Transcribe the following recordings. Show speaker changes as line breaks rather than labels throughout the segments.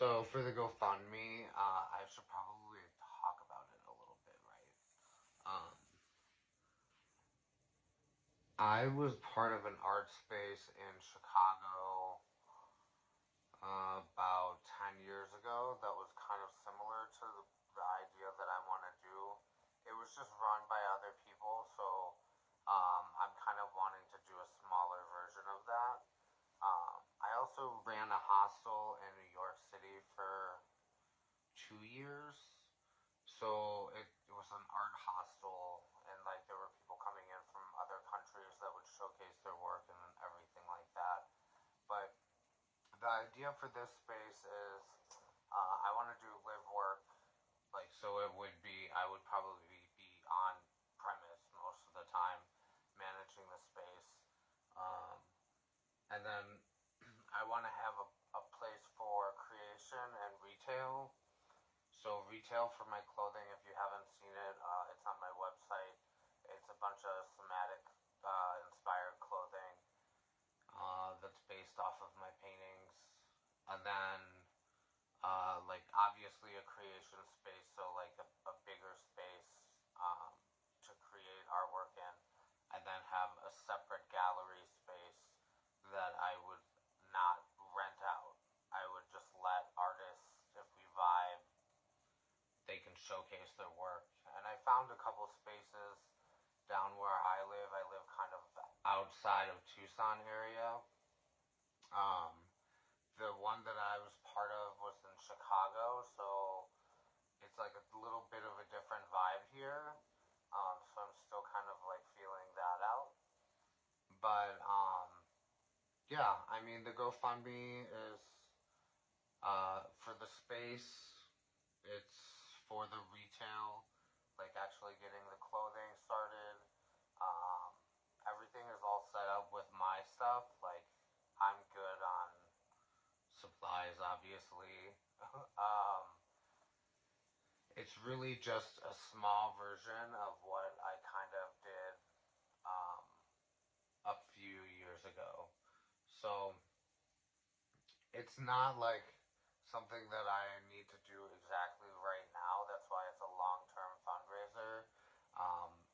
So for the GoFundMe, I should probably talk about it a little bit, right? I was part of an art space in Chicago about 10 years ago that was kind of similar to the idea that I want to do. It was just run by other people, so I'm kind of wanting to do a smaller version of that. I also ran a hostel in New York City for 2 years. So it was an art hostel, and like there were people coming in from other countries that would showcase their work and everything like that. But the idea for this space is I want to do live work, like so it would be I would probably be on premise most of the time, managing the space, um, and then I want to have a place for creation and retail. So retail for my clothing, if you haven't seen it, it's on my website. It's a bunch of somatic inspired clothing that's based off of my paintings. And then, like, obviously a creation space, so like a bigger space to create artwork in. And then have a separate gallery space that I would not rent out. I would just let artists, if we vibe, they can showcase their work. And I found a couple spaces down where I live. I live kind of outside of Tucson area. Um, the one that I was part of was in Chicago, so it's like a little bit of a different vibe here. So I'm still kind of like feeling that out. But yeah, I mean the GoFundMe is for the space. It's for the retail, like actually getting the clothing started. Um, Everything is all set up with my stuff. Like, I'm good on supplies, obviously. It's really just a small version of what I kind of did um, a few years ago. So, it's not like something that I need to do exactly right now. That's why it's a long-term fundraiser.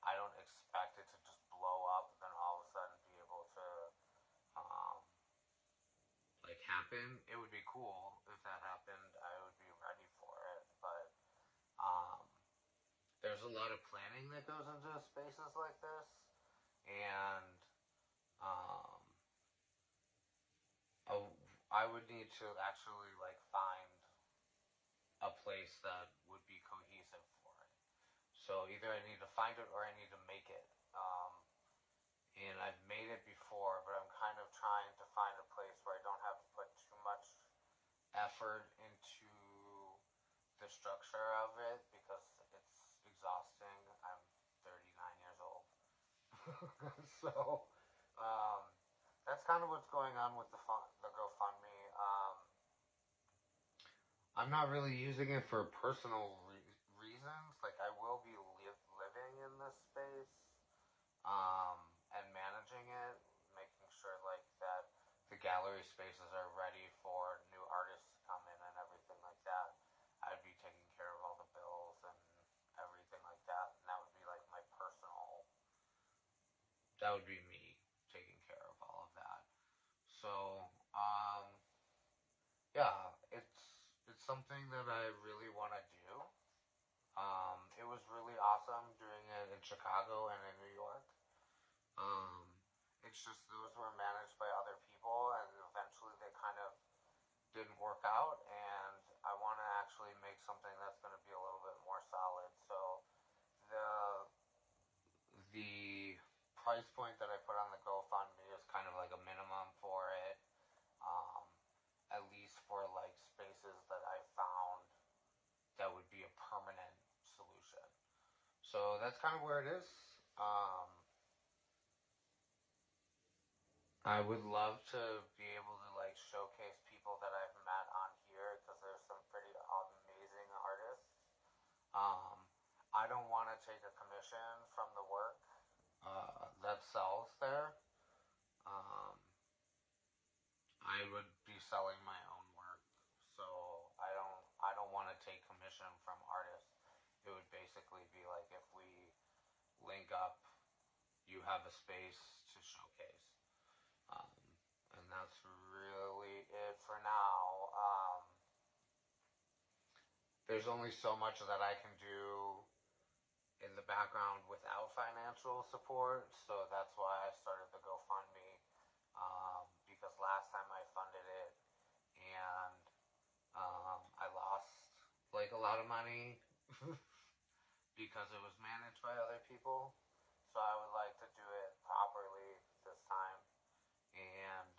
I don't expect it to just blow up and then all of a sudden be able to um, like happen. It would be cool if that happened. I would be ready for it, but um, there's a lot of planning that goes into spaces like this, and um, I would need to actually like find a place that would be cohesive for it. So either I need to find it or I need to make it. And I've made it before, but I'm kind of trying to find a place where I don't have to put too much effort into the structure of it because it's exhausting. I'm 39 years old. So um, that's kind of what's going on with the GoFundMe. I'm not really using it for personal reasons. Like, I will be living in this space and managing it, making sure like that the gallery spaces are ready for new artists to come in and everything like that. I'd be taking care of all the bills and everything like that, and that would be like my personal. That would be me taking care of all of that. So, yeah, it's something that I really want to do. It was really awesome doing it in Chicago and in New York. It's just those were managed by other people, and eventually they kind of didn't work out. And I want to actually make something that's going to be a little bit more solid. So the the price point that I put on the GoFundMe is kind of like a minimum for it. Um, at least for like spaces that I found that would be a permanent solution. So that's kind of where it is. I would love to be able to like showcase people that I've met on here because there's some pretty amazing artists. Um, I don't want to take a commission from the work that sells there. Um, I would be selling my own work, so I link up, you have a space to showcase. Um, and that's really it for now. There's only so much that I can do in the background without financial support, so that's why I started the GoFundMe. Because last time I funded it and I lost like a lot of money because it was managed by other people. So I would like to do it properly this time, and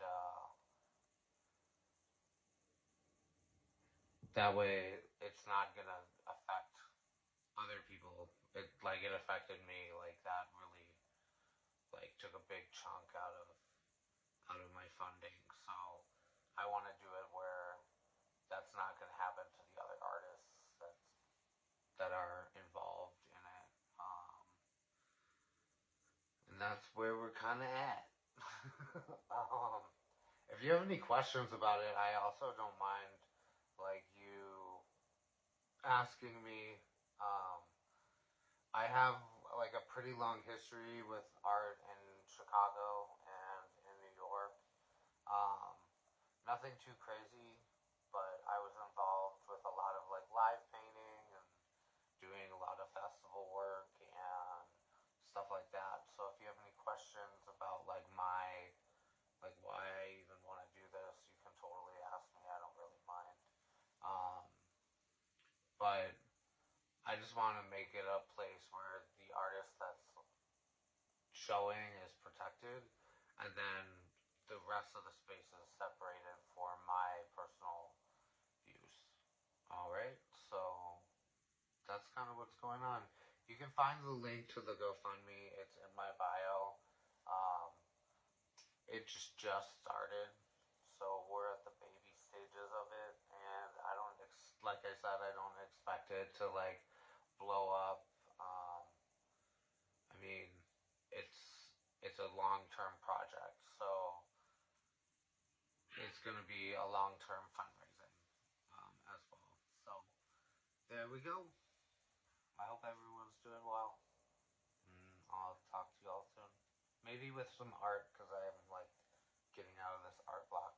that way it's not gonna affect other people. It affected me, like that really like took a big chunk out of my funding. So I want to do it where that's not going to happen to the other artists that are involved in it. And that's where we're kind of at. If you have any questions about it, I also don't mind like you asking me. Um, I have like a pretty long history with art in Chicago and in New York. Um, Nothing too crazy, but I was involved with a lot of like live painting and doing a lot of festival work and stuff like that. So if you have any questions about like like why I even want to do this, you can totally ask me. I don't really mind. Um, but I just want to make it a place where the artist that's showing is protected, and then the rest of the space is separated for my personal use. All right, so that's kind of what's going on. You can find the link to the GoFundMe. It's in my bio. Um, it just started, so we're at the baby stages of it, and I don't like I said, I don't expect it to like blow up. Um, I mean, it's a long term project, so it's going to be a long term fundraising as well. So there we go. I hope everyone's doing well. I'll talk to y'all soon. Maybe with some art because I am like getting out of this art block.